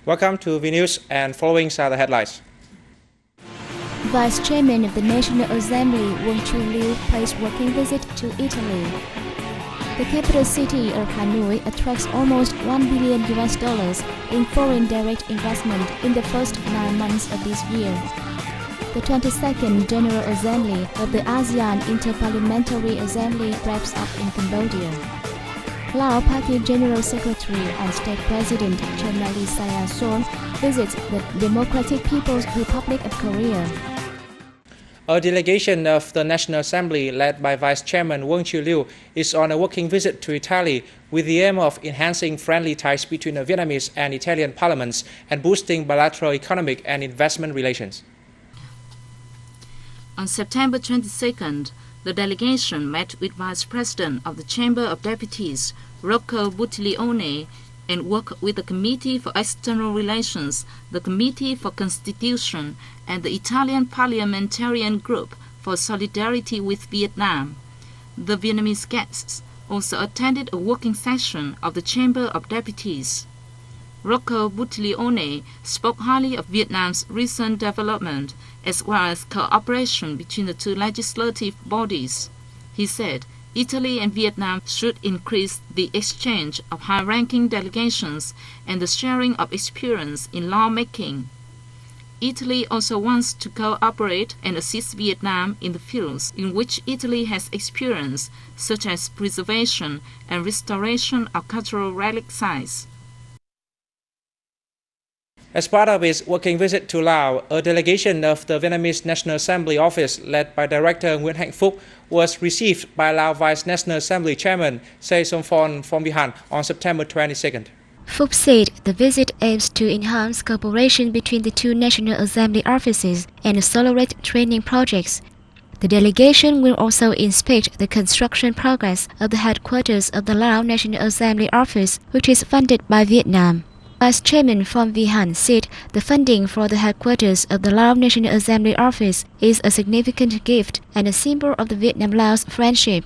Welcome to Vnews, and following are the headlines. Vice Chairman of the National Assembly Wang Chu pays working visit to Italy. The capital city of Hanoi attracts almost $1 billion in foreign direct investment in the first 9 months of this year. The 22nd General Assembly of the ASEAN Interparliamentary Assembly wraps up in Cambodia. Lao Party General Secretary and State President Chomali Sayason visits the Democratic People's Republic of Korea. A delegation of the National Assembly, led by Vice Chairman Wang Chu is on a working visit to Italy with the aim of enhancing friendly ties between the Vietnamese and Italian parliaments and boosting bilateral economic and investment relations. On September 22nd, the delegation met with Vice President of the Chamber of Deputies, Rocco Buttiglione, and worked with the Committee for External Relations, the Committee for Constitution, and the Italian Parliamentarian Group for Solidarity with Vietnam. The Vietnamese guests also attended a working session of the Chamber of Deputies. Rocco Buttiglione spoke highly of Vietnam's recent development as well as cooperation between the two legislative bodies. He said Italy and Vietnam should increase the exchange of high-ranking delegations and the sharing of experience in lawmaking. Italy also wants to cooperate and assist Vietnam in the fields in which Italy has experience, such as preservation and restoration of cultural relic sites. As part of its working visit to Laos, a delegation of the Vietnamese National Assembly office, led by Director Nguyễn Hạnh Phúc, was received by Laos Vice National Assembly Chairman Se Somphone Phongviphan on September 22nd. Phúc said the visit aims to enhance cooperation between the two National Assembly offices and accelerate training projects. The delegation will also inspect the construction progress of the headquarters of the Laos National Assembly office, which is funded by Vietnam. Vice Chairman Phongviphan said the funding for the headquarters of the Laos National Assembly office is a significant gift and a symbol of the Vietnam-Laos friendship.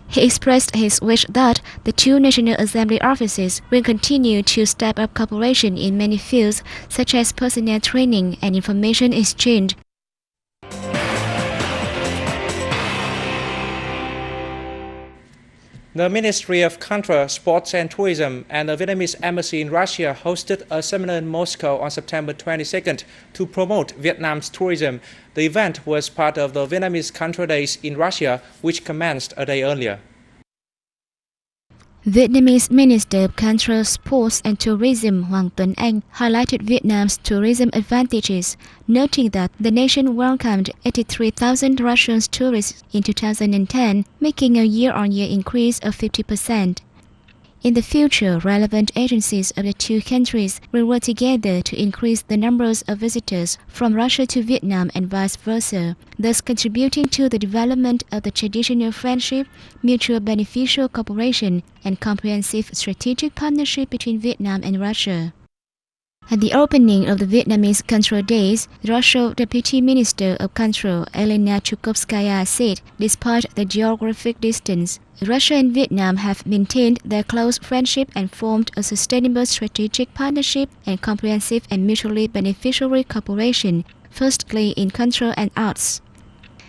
He expressed his wish that the two National Assembly offices will continue to step up cooperation in many fields, such as personnel training and information exchange. The Ministry of Culture, Sports and Tourism and the Vietnamese Embassy in Russia hosted a seminar in Moscow on September 22nd to promote Vietnam's tourism. The event was part of the Vietnamese Culture Days in Russia, which commenced a day earlier. Vietnamese Minister of Culture, Sports and Tourism Hoàng Tuấn Anh highlighted Vietnam's tourism advantages, noting that the nation welcomed 83,000 Russian tourists in 2010, making a year-on-year increase of 50%. In the future, relevant agencies of the two countries will work together to increase the numbers of visitors from Russia to Vietnam and vice versa, thus contributing to the development of the traditional friendship, mutual beneficial cooperation, and comprehensive strategic partnership between Vietnam and Russia. At the opening of the Vietnamese Cultural Days, the Russian Deputy Minister of Culture Elena Chukovskaya said, despite the geographic distance, Russia and Vietnam have maintained their close friendship and formed a sustainable strategic partnership and comprehensive and mutually beneficial cooperation, firstly in culture and arts.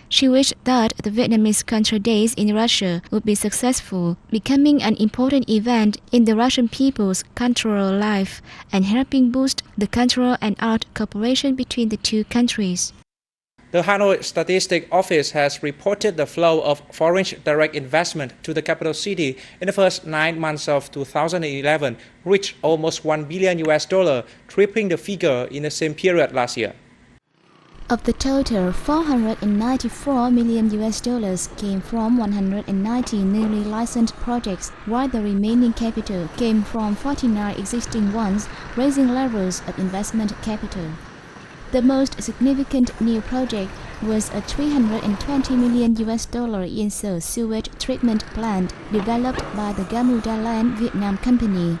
She wished that the Vietnamese Cultural Days in Russia would be successful, becoming an important event in the Russian people's cultural life and helping boost the cultural and art cooperation between the two countries. The Hanoi Statistics Office has reported the flow of foreign direct investment to the capital city in the first 9 months of 2011 reached almost $1 billion, tripling the figure in the same period last year. Of the total, $494 million came from 190 newly licensed projects, while the remaining capital came from 49 existing ones, raising levels of investment capital. The most significant new project was a $320 million in sewage treatment plant developed by the Gamuda Land Vietnam Company.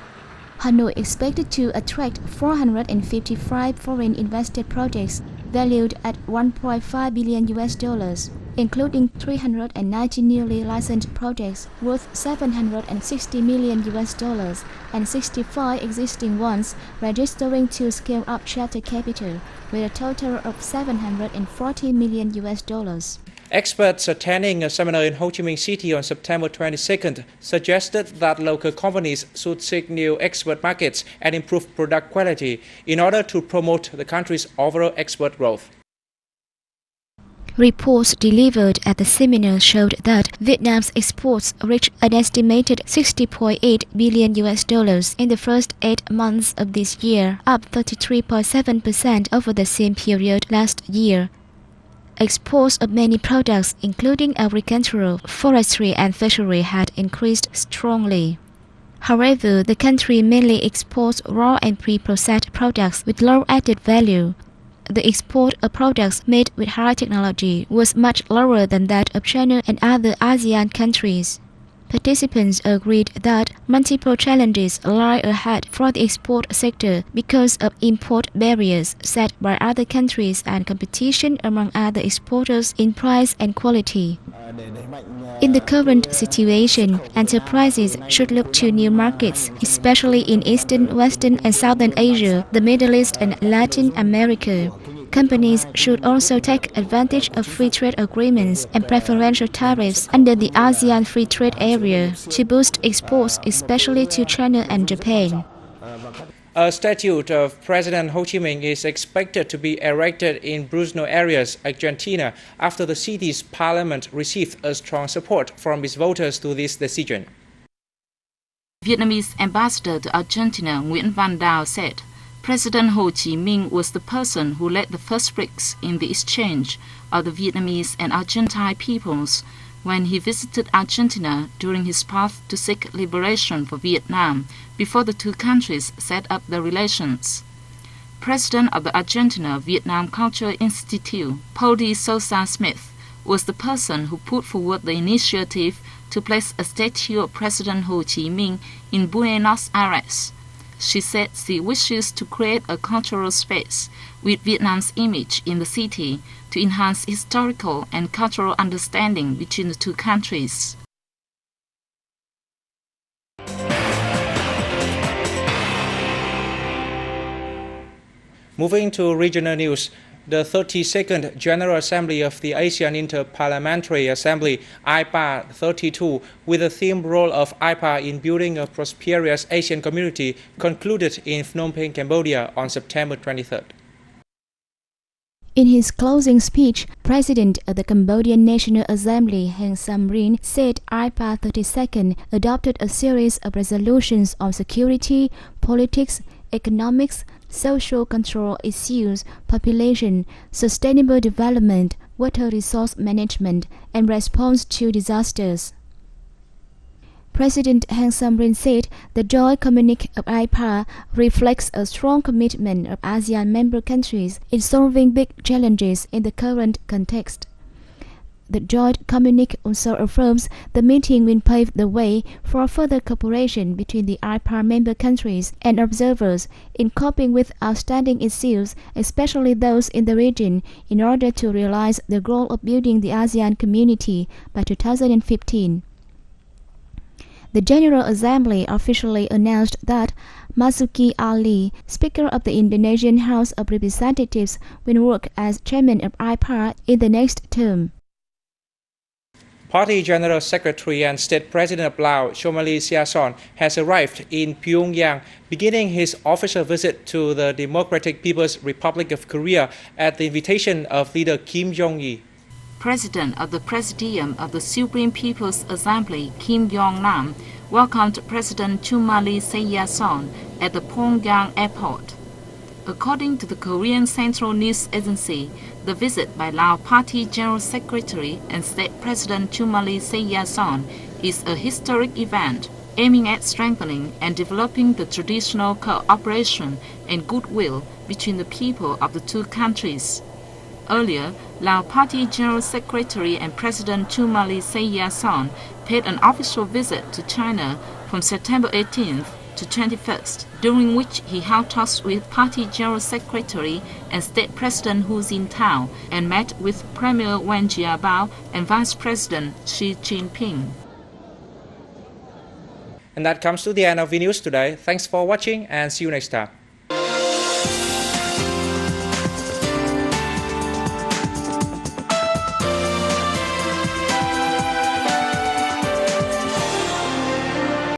Hanoi expected to attract 455 foreign invested projects valued at $1.5 billion. including 390 newly licensed projects worth $760 million and 65 existing ones, registering to scale up charter capital with a total of $740 million. Experts attending a seminar in Ho Chi Minh City on September 22nd suggested that local companies should seek new export markets and improve product quality in order to promote the country's overall export growth. Reports delivered at the seminar showed that Vietnam's exports reached an estimated $60.8 billion in the first 8 months of this year, up 33.7% over the same period last year. Exports of many products, including agricultural, forestry and fishery, had increased strongly. However, the country mainly exports raw and pre-processed products with low added value. The export of products made with high technology was much lower than that of China and other ASEAN countries. Participants agreed that multiple challenges lie ahead for the export sector because of import barriers set by other countries and competition among other exporters in price and quality. In the current situation, enterprises should look to new markets, especially in Eastern, Western and Southern Asia, the Middle East and Latin America. Companies should also take advantage of free trade agreements and preferential tariffs under the ASEAN Free Trade Area to boost exports, especially to China and Japan. A statue of President Ho Chi Minh is expected to be erected in Buenos Aires, Argentina, after the city's parliament received a strong support from its voters to this decision. Vietnamese ambassador to Argentina Nguyễn Văn Đào said, President Ho Chi Minh was the person who led the first bricks in the exchange of the Vietnamese and Argentine peoples when he visited Argentina during his path to seek liberation for Vietnam before the two countries set up their relations. President of the Argentina-Vietnam Cultural Institute, Paul D. Sousa Smith, was the person who put forward the initiative to place a statue of President Ho Chi Minh in Buenos Aires. She said she wishes to create a cultural space with Vietnam's image in the city to enhance historical and cultural understanding between the two countries. Moving to regional news, the 32nd General Assembly of the ASEAN Inter-Parliamentary Assembly, IPA 32, with the theme role of IPA in building a prosperous Asian community, concluded in Phnom Penh, Cambodia on September 23rd. In his closing speech, President of the Cambodian National Assembly Heng Samrin said IPA 32nd adopted a series of resolutions on security, politics, economics, social control issues, population, sustainable development, water resource management, and response to disasters. President Heng Samrin said the joint communique of IPA reflects a strong commitment of ASEAN member countries in solving big challenges in the current context. The joint communique also affirms the meeting will pave the way for further cooperation between the IPA member countries and observers in coping with outstanding issues, especially those in the region, in order to realize the goal of building the ASEAN community by 2015. The General Assembly officially announced that Marzuki Ali, Speaker of the Indonesian House of Representatives, will work as Chairman of IPA in the next term. Party General Secretary and State President of Laos, Chomali Siason, has arrived in Pyongyang, beginning his official visit to the Democratic People's Republic of Korea at the invitation of leader Kim Jong-il. President of the Presidium of the Supreme People's Assembly, Kim Yong-nam, welcomed President Chumali Seyyason at the Pyongyang airport. According to the Korean Central News Agency, the visit by Lao Party General Secretary and State President Chumali Seyyason is a historic event aiming at strengthening and developing the traditional cooperation and goodwill between the people of the two countries. Earlier, Lao Party General Secretary and President Chumali Seyyason paid an official visit to China from September 18th to 21st, during which he held talks with Party General Secretary and State President Hu Jintao and met with Premier Wen Jiabao and Vice President Xi Jinping. And that comes to the end of Vnews today. Thanks for watching and see you next time.